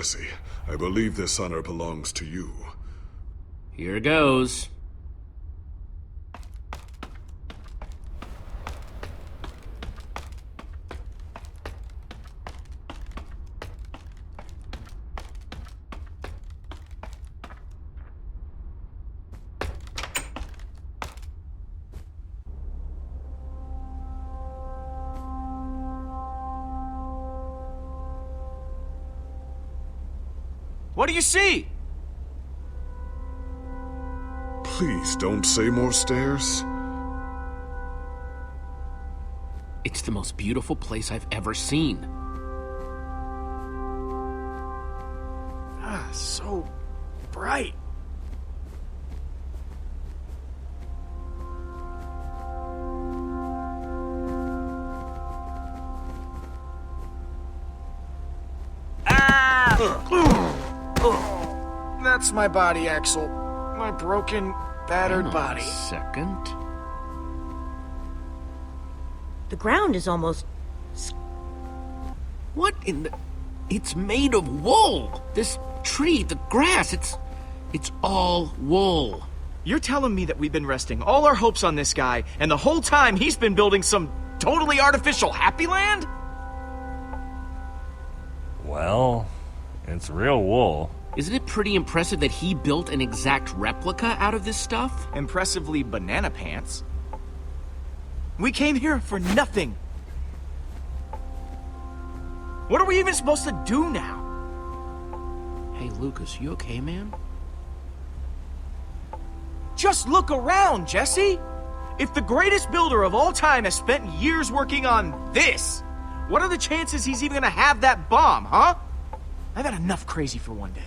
Jesse, I believe this honor belongs to you. Here goes. What do you see? Please don't say more stairs. It's the most beautiful place I've ever seen. So bright. That's my body, Axel. My broken, battered body. Second. The ground is almost... What in the... It's made of wool! This tree, the grass, it's all wool. You're telling me that we've been resting all our hopes on this guy, and the whole time he's been building some totally artificial happy land? Well, it's real wool. Isn't it pretty impressive that he built an exact replica out of this stuff? Impressively banana pants. We came here for nothing. What are we even supposed to do now? Hey, Lucas, you okay, man? Just look around, Jesse! If the greatest builder of all time has spent years working on this, what are the chances he's even gonna have that bomb, huh? I've had enough crazy for one day.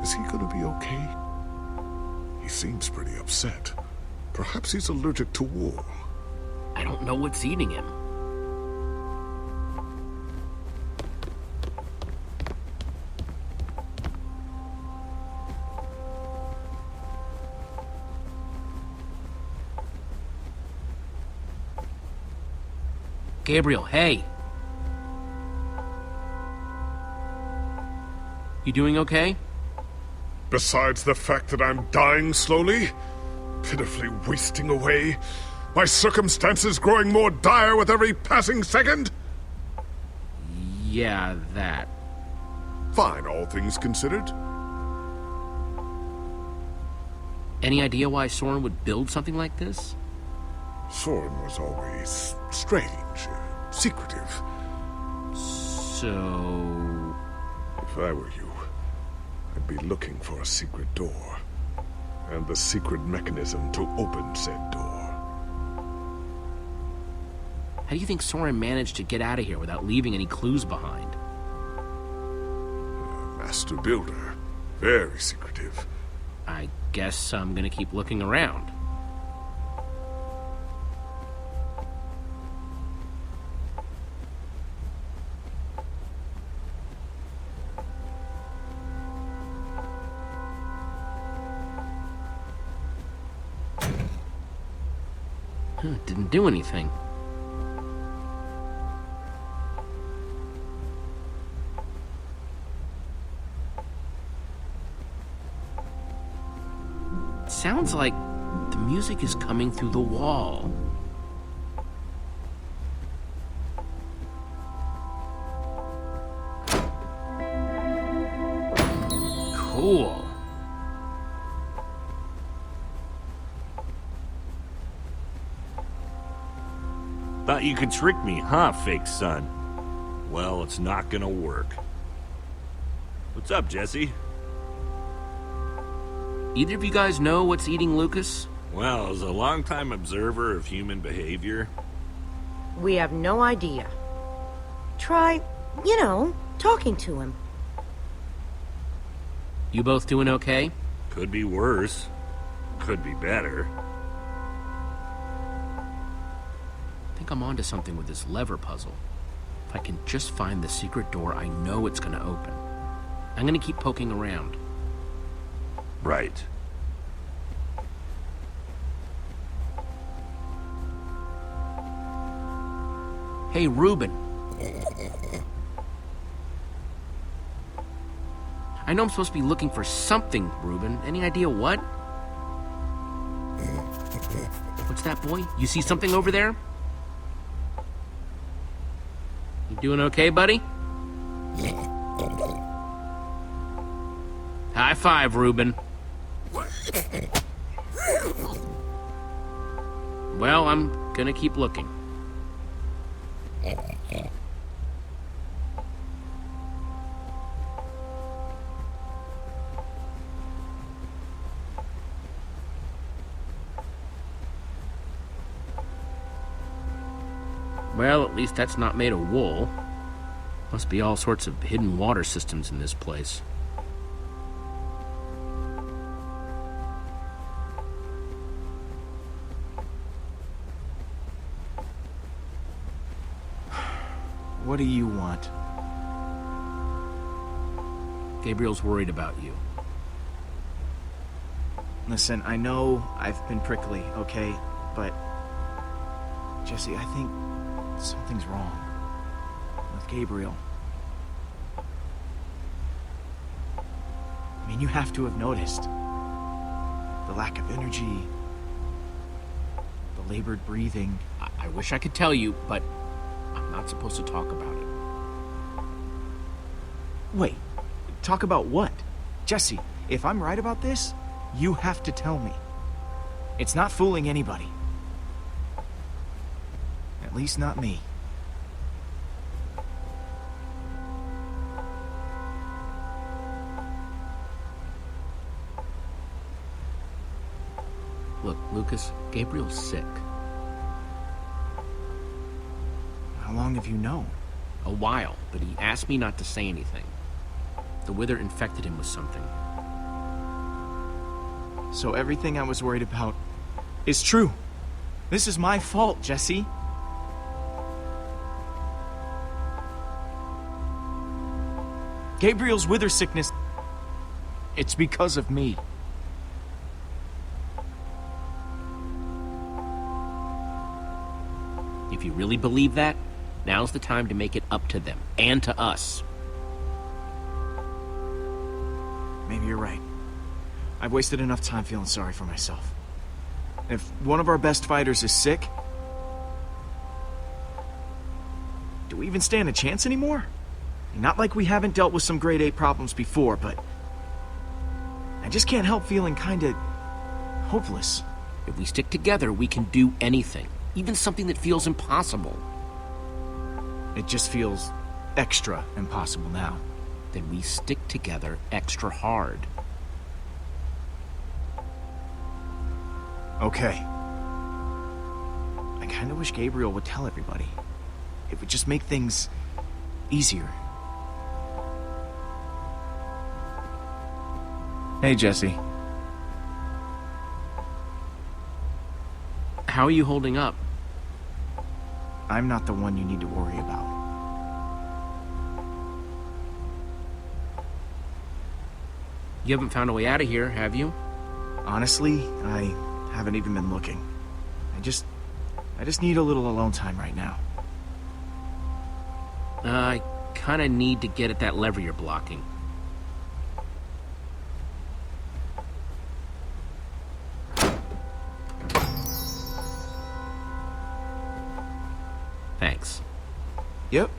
Is he gonna be okay? He seems pretty upset. Perhaps he's allergic to wool. I don't know what's eating him. Gabriel, hey. You doing okay? Besides the fact that I'm dying slowly, pitifully wasting away, my circumstances growing more dire with every passing second? Yeah, that. Fine, all things considered. Any idea why Soren would build something like this? Soren was always strange, secretive. So... If I were you, I'd be looking for a secret door, and the secret mechanism to open said door. How do you think Soren managed to get out of here without leaving any clues behind? Master builder, very secretive. I guess I'm gonna keep looking around. Didn't do anything. Sounds like the music is coming through the wall. Cool. Thought you could trick me, huh, fake son? Well, it's not gonna work. What's up, Jesse? Either of you guys know what's eating Lucas? Well, as a longtime observer of human behavior... We have no idea. Try, you know, talking to him. You both doing okay? Could be worse. Could be better. I think I'm onto something with this lever puzzle. If I can just find the secret door, I know it's gonna open. I'm gonna keep poking around. Right. Hey, Reuben. I know I'm supposed to be looking for something, Reuben. Any idea what? What's that, boy? You see something over there? You doing okay, buddy? High five, Reuben. Well, I'm gonna keep looking. Well, at least that's not made of wool. Must be all sorts of hidden water systems in this place. What do you want? Gabriel's worried about you. Listen, I know I've been prickly, okay? But, Jesse, I think something's wrong with Gabriel. I mean, you have to have noticed the lack of energy, the labored breathing. I wish I could tell you, but I'm not supposed to talk about it. Wait, talk about what? Jesse, if I'm right about this, you have to tell me. It's not fooling anybody. At least not me. Look, Lucas, Gabriel's sick. How long have you known? A while, but he asked me not to say anything. The wither infected him with something. So everything I was worried about is true. This is my fault, Jesse. Gabriel's wither sickness, it's because of me. If you really believe that, now's the time to make it up to them, and to us. Maybe you're right. I've wasted enough time feeling sorry for myself. If one of our best fighters is sick, do we even stand a chance anymore? Not like we haven't dealt with some grade 8 problems before, but I just can't help feeling kinda hopeless. If we stick together, we can do anything, even something that feels impossible. It just feels extra impossible now. Then we stick together extra hard. Okay. I kinda wish Gabriel would tell everybody. It would just make things easier. Hey, Jesse. How are you holding up? I'm not the one you need to worry about. You haven't found a way out of here, have you? Honestly, I haven't even been looking. I just need a little alone time right now. I kinda need to get at that lever you're blocking. Thanks. Yep.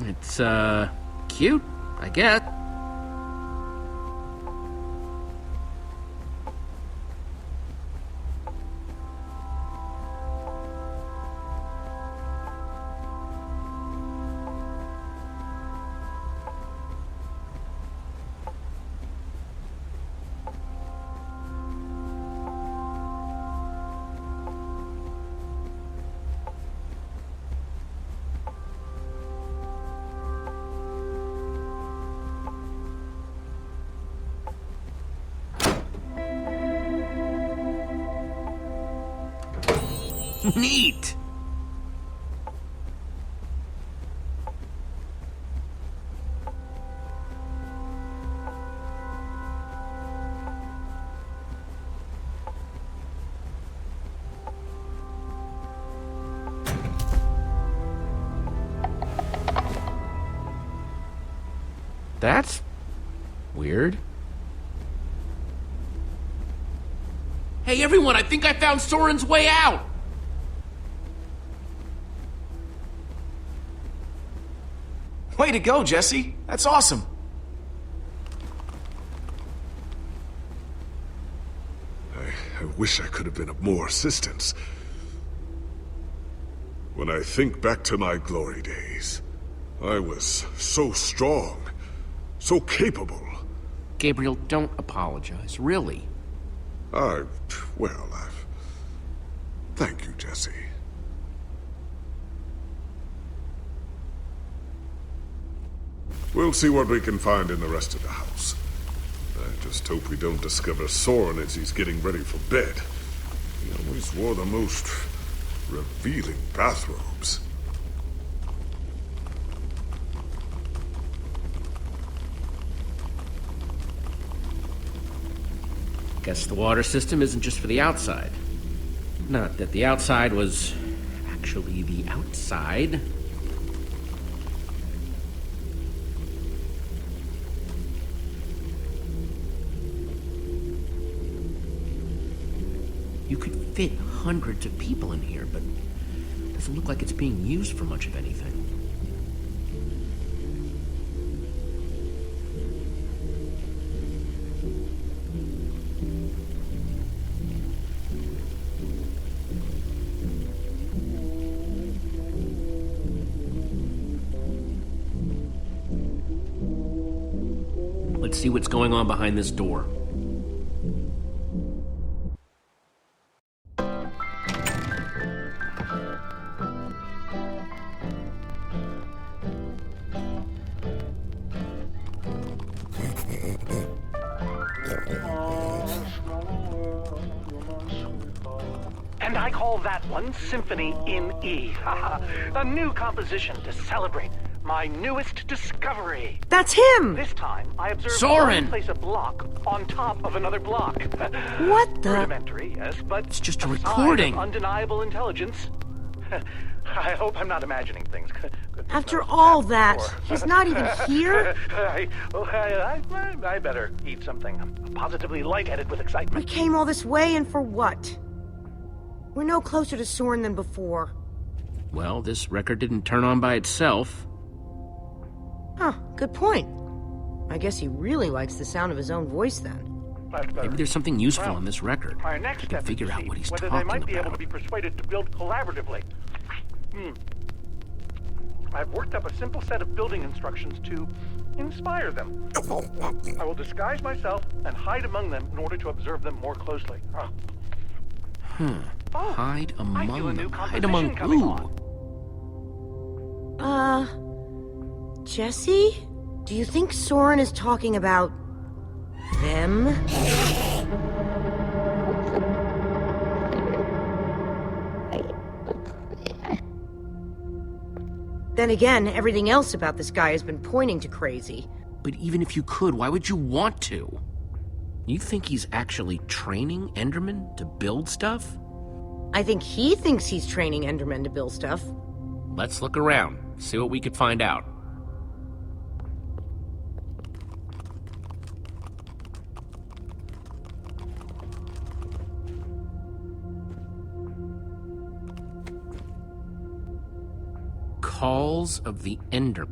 It's, cute, I guess. Neat! That's weird. Hey everyone, I think I found Soren's way out! Way to go, Jesse. That's awesome. I wish I could have been of more assistance. When I think back to my glory days, I was so strong, so capable. Gabriel, don't apologize, really. Thank you, Jesse. We'll see what we can find in the rest of the house. I just hope we don't discover Soren as he's getting ready for bed. He always wore the most revealing bathrobes. Guess the water system isn't just for the outside. Not that the outside was actually the outside. You could fit hundreds of people in here, but it doesn't look like it's being used for much of anything. Let's see what's going on behind this door. And I call that one Symphony in E. A new composition to celebrate my newest discovery. That's him! This time, I observed Soren! one place a block on top of another block. What the? Rudimentary, yes, but It's just a sign of recording. undeniable intelligence. I hope I'm not imagining things. Goodness After knows all what's that, happened before. he's not even here? I better eat something. I'm positively lightheaded with We excitement. came all this way, and for what? We're no closer to Soren than before. Well, this record didn't turn on by itself. Huh, good point. I guess he really likes the sound of his own voice then. Maybe there's something useful Well, on this record. My next I can step is figure to out see what he's whether talking they might be able to about. be persuaded to build collaboratively. I've worked up a simple set of building instructions to inspire them. I will disguise myself and hide among them in order to observe them more closely. Oh, Hide I feel a among new them. Hide composition among coming who? on. Jesse? Do you think Soren is talking about them? Then again, everything else about this guy has been pointing to crazy. But even if you could, why would you want to? You think he's actually training Endermen to build stuff? I think he thinks he's training Endermen to build stuff. Let's look around, see what we could find out. Calls of the Ender.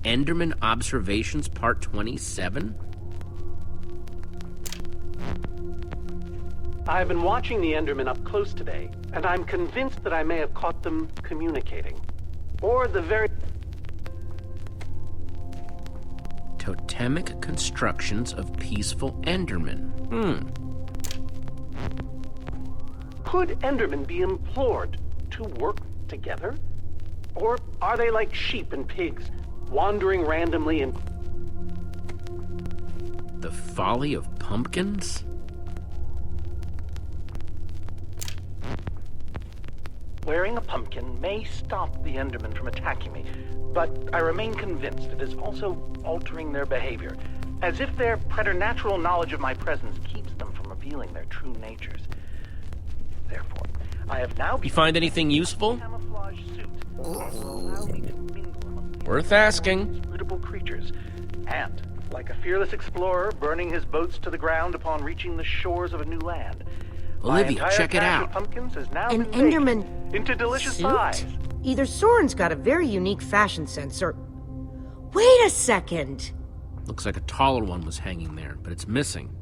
Enderman Observations Part 27? I've been watching the Endermen up close today, and I'm convinced that I may have caught them communicating. Or the very... Totemic constructions of peaceful Endermen. Could Endermen be implored to work together? Or are they like sheep and pigs, wandering randomly in... The folly of pumpkins? Wearing a pumpkin may stop the Endermen from attacking me, but I remain convinced it is also altering their behavior. as if their preternatural knowledge of my presence keeps them from revealing their true natures. Therefore, I have now You find anything useful? camouflage suit. Allow me to mingle among these Worth asking. inscrutable creatures, and, like a fearless explorer burning his boats to the ground upon reaching the shores of a new land, my Olivia, entire check it cache out. of pumpkins has now An been baked Enderman into delicious suit? pies. Either Soren's got a very unique fashion sense, or... Wait a second! Looks like a taller one was hanging there, but it's missing.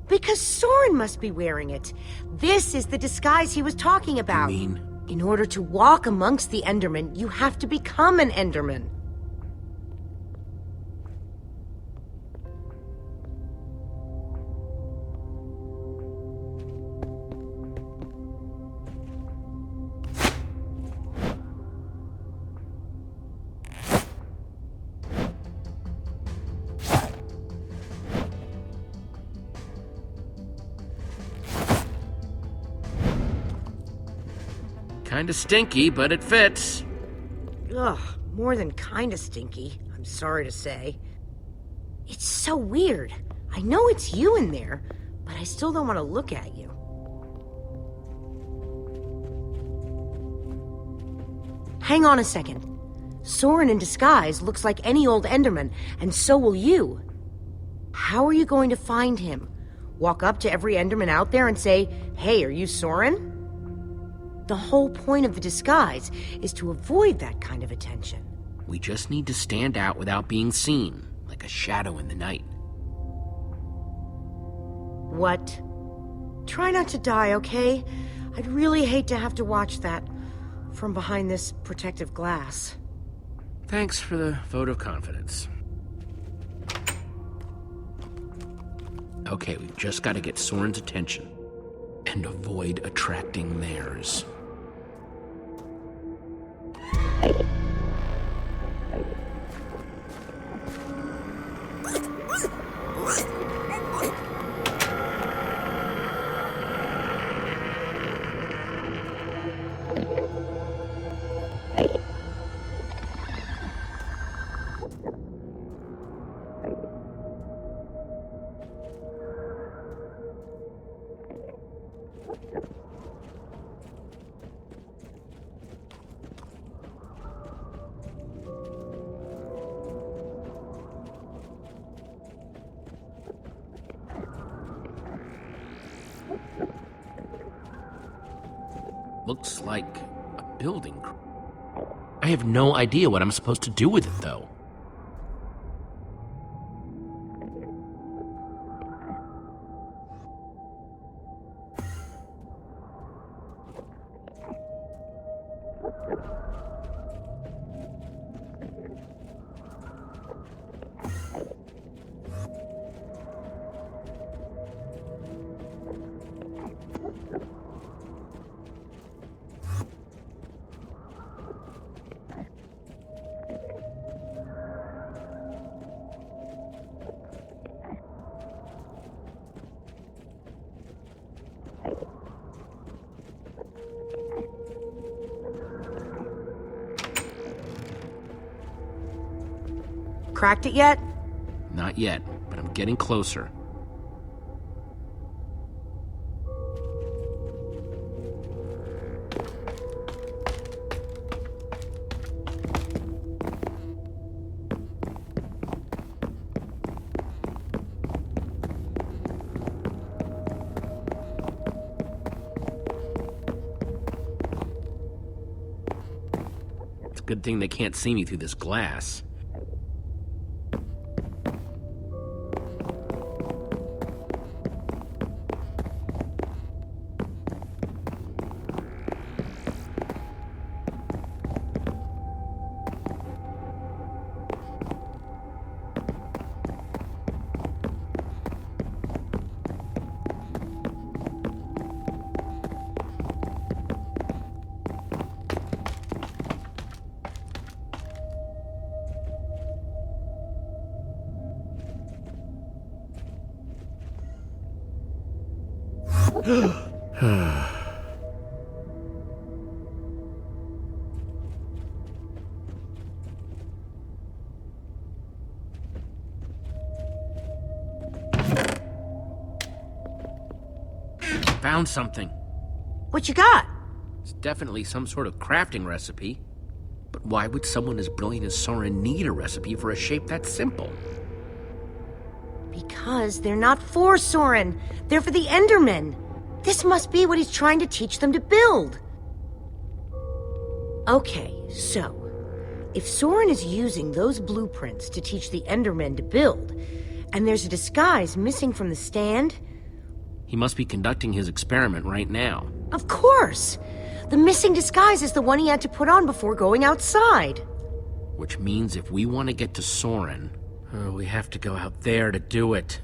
Because Soren must be wearing it. This is the disguise he was talking about. You mean? In order to walk amongst the Endermen, you have to become an Enderman. Kinda stinky, but it fits. Ugh, more than kinda stinky, I'm sorry to say. It's so weird. I know it's you in there, but I still don't want to look at you. Hang on a second. Soren in disguise looks like any old Enderman, and so will you. How are you going to find him? Walk up to every Enderman out there and say, "Hey, are you Soren?" The whole point of the disguise is to avoid that kind of attention. We just need to stand out without being seen, like a shadow in the night. What? Try not to die, okay? I'd really hate to have to watch that from behind this protective glass. Thanks for the vote of confidence. Okay, we've just got to get Soren's attention and avoid attracting theirs. Looks like a building. I have no idea what I'm supposed to do with it, though. Cracked it yet? Not yet, but I'm getting closer. It's a good thing they can't see me through this glass. found something. What you got? It's definitely some sort of crafting recipe. But why would someone as brilliant as Soren need a recipe for a shape that simple? Because they're not for Soren. They're for the Endermen. This must be what he's trying to teach them to build. Okay, so if Soren is using those blueprints to teach the Endermen to build, and there's a disguise missing from the stand... He must be conducting his experiment right now. Of course! The missing disguise is the one he had to put on before going outside. Which means if we want to get to Soren, we have to go out there to do it.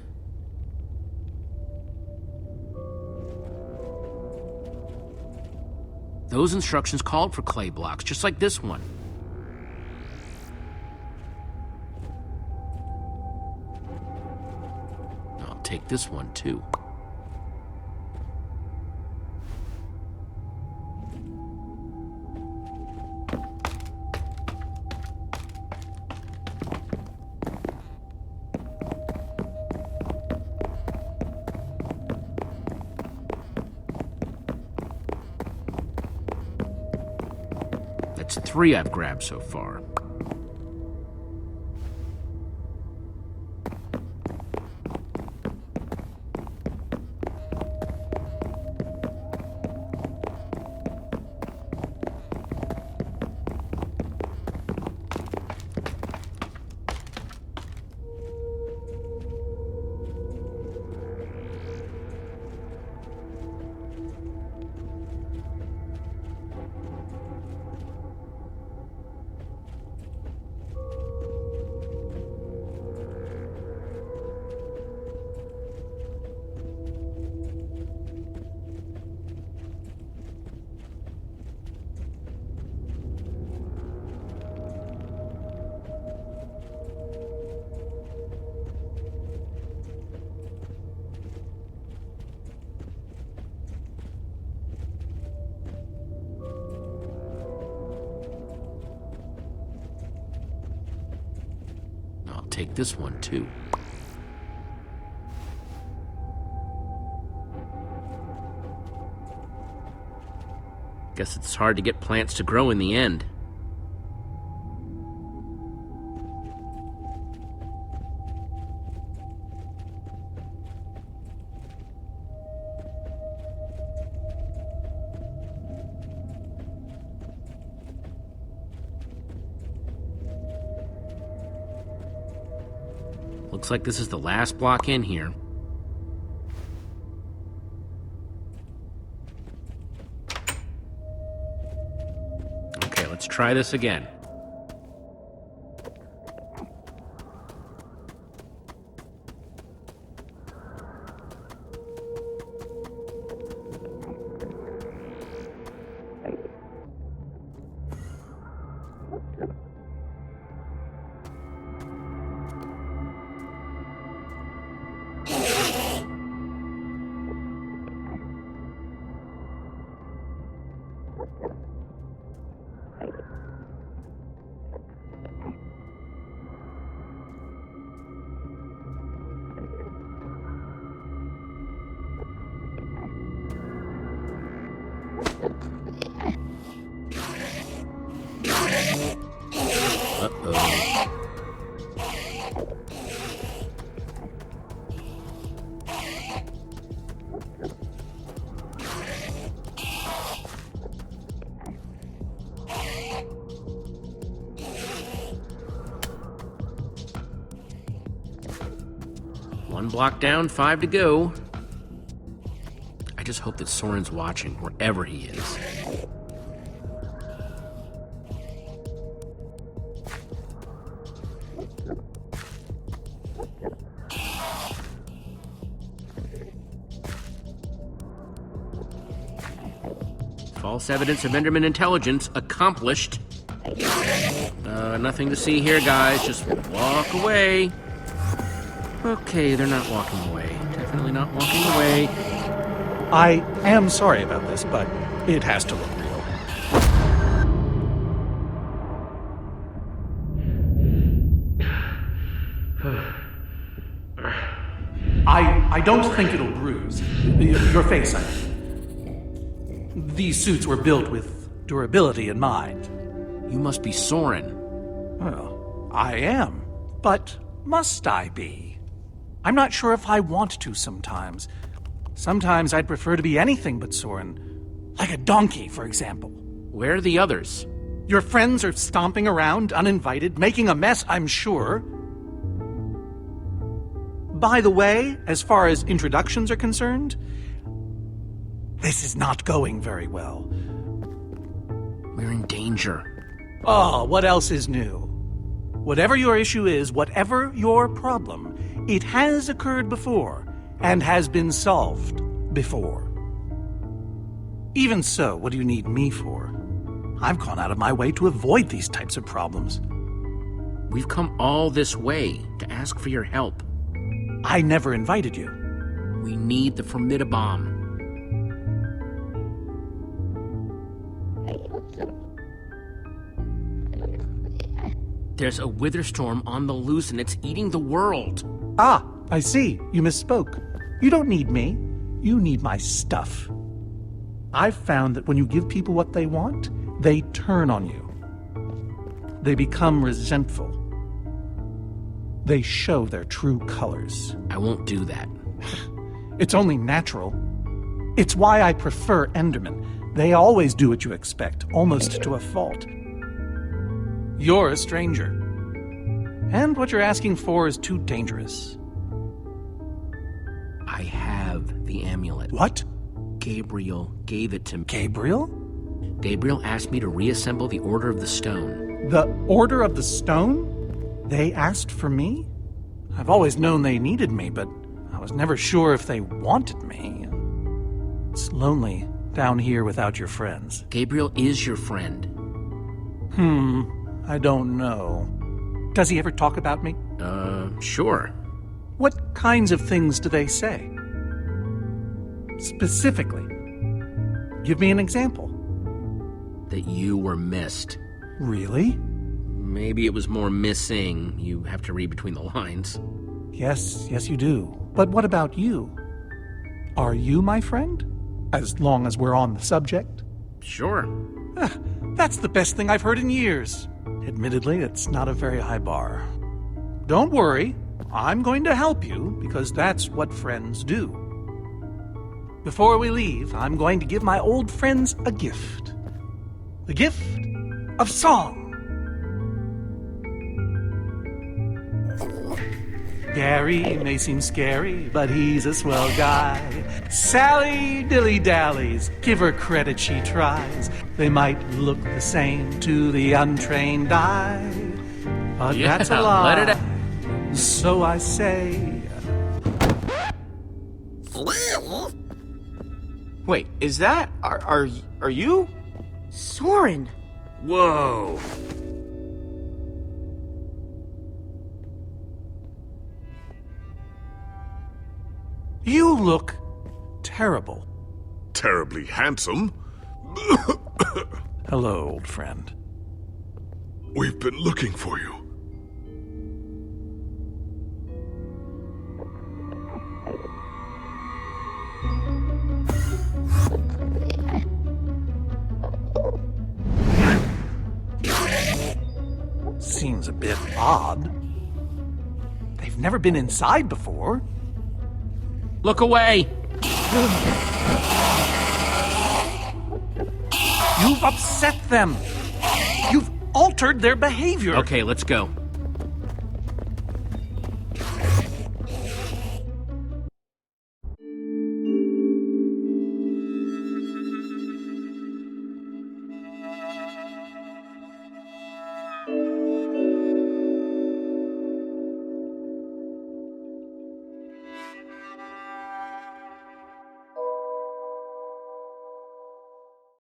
Those instructions called for clay blocks, just like this one. I'll take this one, too. That's 3 I've grabbed so far. Take this one, too. Guess it's hard to get plants to grow in the end. Looks like this is the last block in here. Okay, let's try this again. One block down, 5 to go. I just hope that Soren's watching, wherever he is. False evidence of Enderman intelligence accomplished. Nothing to see here, guys. Just walk away. Okay, they're not walking away. Definitely not walking away. I am sorry about this, but it has to look real. I don't think it'll bruise. Your face, I mean. These suits were built with durability in mind. You must be Soren. Well, I am. But must I be? I'm not sure if I want to sometimes. Sometimes I'd prefer to be anything but Soren. Like a donkey, for example. Where are the others? Your friends are stomping around, uninvited, making a mess, I'm sure. By the way, as far as introductions are concerned, this is not going very well. We're in danger. Oh, what else is new? Whatever your issue is, whatever your problem, it has occurred before and has been solved before. Even so, what do you need me for? I've gone out of my way to avoid these types of problems. We've come all this way to ask for your help. I never invited you. We need the Formidabomb. There's a witherstorm on the loose and it's eating the world. Ah, I see. You misspoke. You don't need me. You need my stuff. I've found that when you give people what they want, they turn on you. They become resentful. They show their true colors. I won't do that. It's only natural. It's why I prefer Endermen. They always do what you expect, almost to a fault. You're a stranger. And what you're asking for is too dangerous. I have the amulet. What? Gabriel gave it to me. Gabriel? Gabriel asked me to reassemble the Order of the Stone. The Order of the Stone? They asked for me? I've always known they needed me, but I was never sure if they wanted me. It's lonely down here without your friends. Gabriel is your friend. I don't know. Does he ever talk about me? Sure. What kinds of things do they say? Specifically. Give me an example. That you were missed. Really? Maybe it was more missing. You have to read between the lines. Yes, you do. But what about you? Are you my friend? As long as we're on the subject? Sure. That's the best thing I've heard in years. Admittedly, it's not a very high bar. Don't worry. I'm going to help you, because that's what friends do. Before we leave, I'm going to give my old friends a gift. The gift of song. Gary may seem scary, but he's a swell guy. Sally dilly-dallies, give her credit, she tries. They might look the same to the untrained eye, but Yeah, that's a lie. let it out. So I say... Wait, is that... Are you? Soren! Whoa! You look terrible. Terribly handsome. Hello, old friend. We've been looking for you. Seems a bit odd. They've never been inside before. Look away! You've upset them. You've altered their behavior. Okay, let's go.